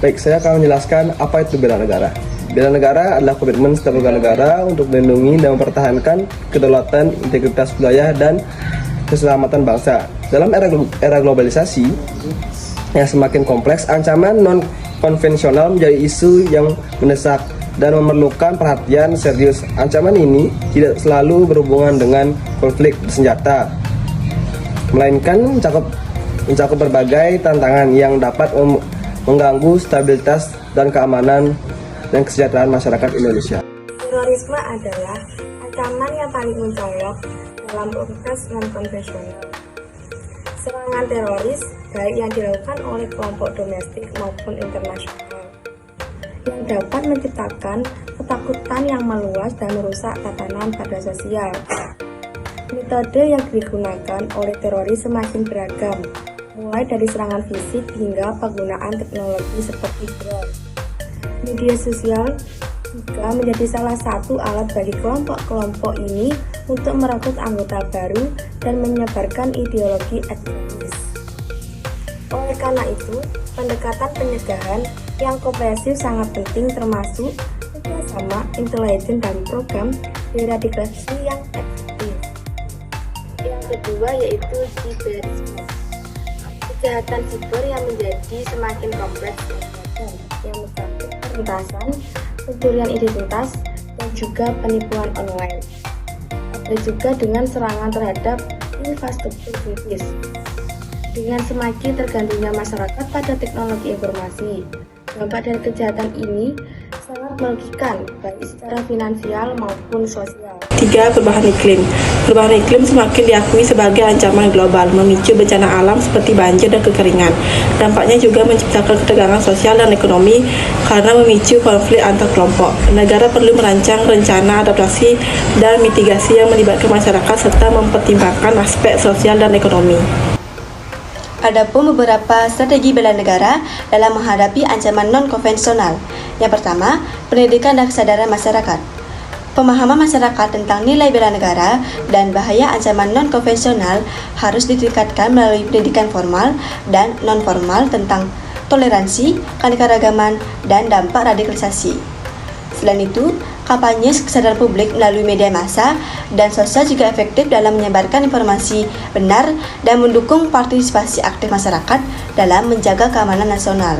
Baik, saya akan menjelaskan apa itu bela negara. Bela negara adalah komitmen setiap warga negara untuk melindungi dan mempertahankan kedaulatan, integritas wilayah, dan keselamatan bangsa. Dalam era globalisasi yang semakin kompleks, ancaman non-konvensional menjadi isu yang mendesak dan memerlukan perhatian serius. Ancaman ini tidak selalu berhubungan dengan konflik bersenjata, melainkan mencakup berbagai tantangan yang dapat mengganggu stabilitas dan keamanan dan kesejahteraan masyarakat Indonesia. Terorisme adalah ancaman yang paling mencolok dalam konteks non-konvensional. Serangan teroris baik yang dilakukan oleh kelompok domestik maupun internasional yang dapat menciptakan ketakutan yang meluas dan merusak tatanan pada sosial. Metode yang digunakan oleh teroris semakin beragam, mulai dari serangan fisik hingga penggunaan teknologi seperti drone. Media sosial juga menjadi salah satu alat bagi kelompok-kelompok ini untuk merekrut anggota baru dan menyebarkan ideologi ekstremis. Oleh karena itu, pendekatan pencegahan yang komprehensif sangat penting, termasuk kerjasama intelijen dan program deradikalisasi yang efektif. Yang kedua yaitu siberisme. Kejahatan siber yang menjadi semakin kompleks yang mencakup perintasan, pencurian identitas, dan juga penipuan online. Ada juga dengan serangan terhadap infrastruktur kritis. Dengan semakin tergantungnya masyarakat pada teknologi informasi, dampak dari kejahatan ini sangat merugikan baik secara finansial maupun sosial. 3. Perubahan iklim. Perubahan iklim semakin diakui sebagai ancaman global, memicu bencana alam seperti banjir dan kekeringan. Dampaknya juga menciptakan ketegangan sosial dan ekonomi karena memicu konflik antar kelompok. Negara perlu merancang rencana adaptasi dan mitigasi yang melibatkan masyarakat serta mempertimbangkan aspek sosial dan ekonomi. Adapun beberapa strategi bela negara dalam menghadapi ancaman non-konvensional. Yang pertama, pendidikan dan kesadaran masyarakat. Pemahaman masyarakat tentang nilai bela negara dan bahaya ancaman non-konvensional harus ditingkatkan melalui pendidikan formal dan non-formal tentang toleransi, keanekaragaman, dan dampak radikalisasi. Selain itu, kampanye kesadaran publik melalui media massa dan sosial juga efektif dalam menyebarkan informasi benar dan mendukung partisipasi aktif masyarakat dalam menjaga keamanan nasional.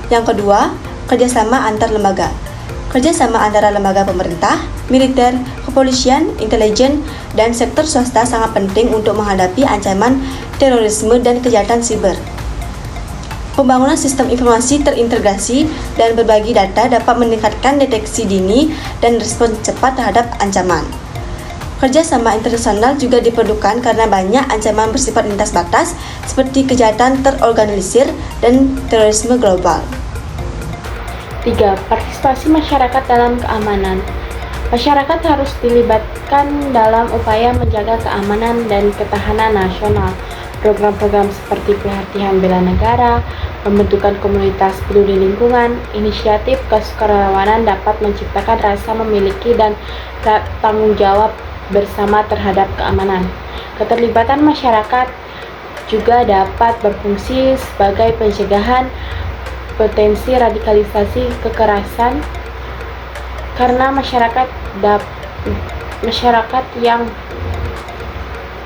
Yang kedua, kerjasama antar lembaga. Kerjasama antara lembaga pemerintah, militer, kepolisian, intelijen, dan sektor swasta sangat penting untuk menghadapi ancaman terorisme dan kejahatan siber. Pembangunan sistem informasi terintegrasi dan berbagi data dapat meningkatkan deteksi dini dan respons cepat terhadap ancaman. Kerjasama internasional juga diperlukan karena banyak ancaman bersifat lintas batas seperti kejahatan terorganisir dan terorisme global. 3. Partisipasi masyarakat dalam keamanan. Masyarakat harus dilibatkan dalam upaya menjaga keamanan dan ketahanan nasional. Program-program seperti pelatihan bela negara, pembentukan komunitas peduli lingkungan, inisiatif kesukarelawanan dapat menciptakan rasa memiliki dan tanggung jawab bersama terhadap keamanan. Keterlibatan masyarakat juga dapat berfungsi sebagai pencegahan potensi radikalisasi kekerasan karena masyarakat yang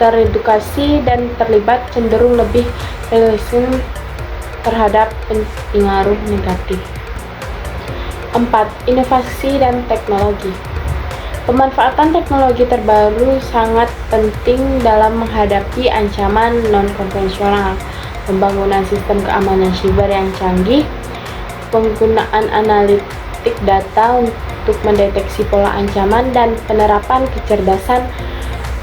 teredukasi dan terlibat cenderung lebih resisten terhadap pengaruh negatif. 4. Inovasi dan teknologi. Pemanfaatan teknologi terbaru sangat penting dalam menghadapi ancaman non-konvensional. Pembangunan sistem keamanan siber yang canggih, penggunaan analitik data untuk mendeteksi pola ancaman, dan penerapan kecerdasan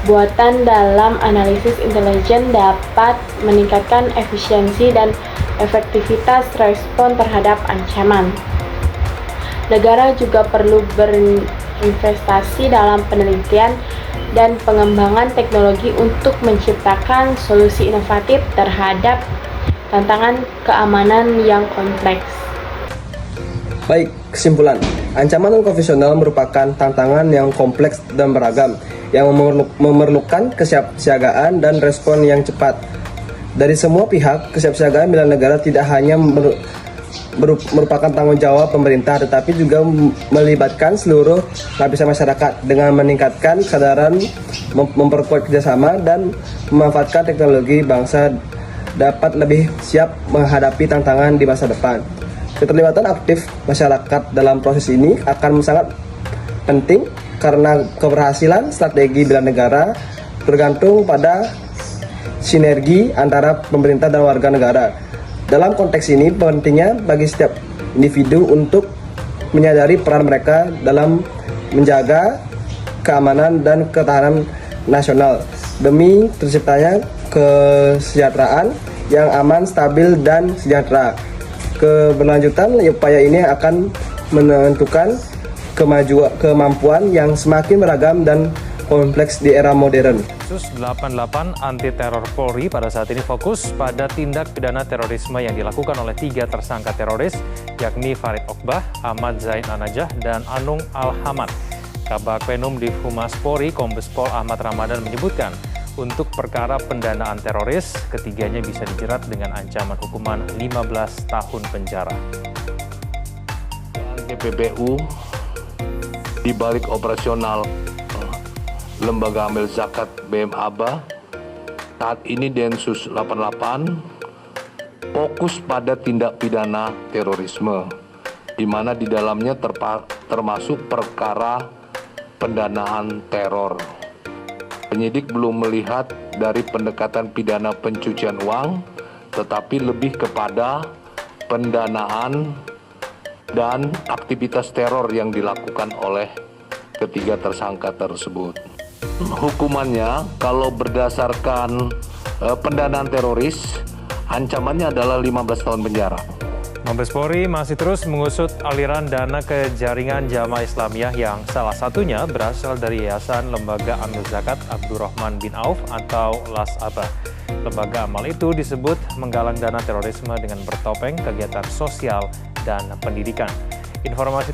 buatan dalam analisis intelijen dapat meningkatkan efisiensi dan efektivitas respon terhadap ancaman. Negara juga perlu berinvestasi dalam penelitian dan pengembangan teknologi untuk menciptakan solusi inovatif terhadap tantangan keamanan yang kompleks. Baik, kesimpulan. Ancaman non-konvensional merupakan tantangan yang kompleks dan beragam yang memerlukan kesiapsiagaan dan respon yang cepat. Dari semua pihak, kesiapsiagaan bela negara tidak hanya merupakan tanggung jawab pemerintah, tetapi juga melibatkan seluruh lapisan masyarakat dengan meningkatkan kesadaran, memperkuat kerjasama, dan memanfaatkan teknologi bangsa dapat lebih siap menghadapi tantangan di masa depan. Keterlibatan aktif masyarakat dalam proses ini akan sangat penting karena keberhasilan strategi bela negara tergantung pada sinergi antara pemerintah dan warga negara. Dalam konteks ini, pentingnya bagi setiap individu untuk menyadari peran mereka dalam menjaga keamanan dan ketahanan nasional demi terciptanya kesejahteraan yang aman, stabil, dan sejahtera. Keberlanjutan upaya ini akan menentukan kemampuan yang semakin beragam dan kompleks di era modern. Densus 88 anti teror Polri pada saat ini fokus pada tindak pidana terorisme yang dilakukan oleh 3 tersangka teroris, yakni Farid Okbah, Ahmad Zain Anajah, dan Anung Al-Hamad. Kabag Penum di Humas Polri, Kombes Pol Ahmad Ramadan menyebutkan, untuk perkara pendanaan teroris, ketiganya bisa dijerat dengan ancaman hukuman 15 tahun penjara. GPBU di balik operasional Lembaga Amil Zakat BM-ABA, saat ini Densus 88 fokus pada tindak pidana terorisme, di mana di dalamnya termasuk perkara pendanaan teror. Penyidik belum melihat dari pendekatan pidana pencucian uang, tetapi lebih kepada pendanaan dan aktivitas teror yang dilakukan oleh ketiga tersangka tersebut. Hukumannya kalau berdasarkan pendanaan teroris, ancamannya adalah 15 tahun penjara. Mabes Polri masih terus mengusut aliran dana ke jaringan Jamaah Islamiyah yang salah satunya berasal dari Yayasan Lembaga Amil Zakat Abdurrahman bin Auf atau LAS-ABA. Lembaga amal itu disebut menggalang dana terorisme dengan bertopeng kegiatan sosial dan pendidikan. Informasi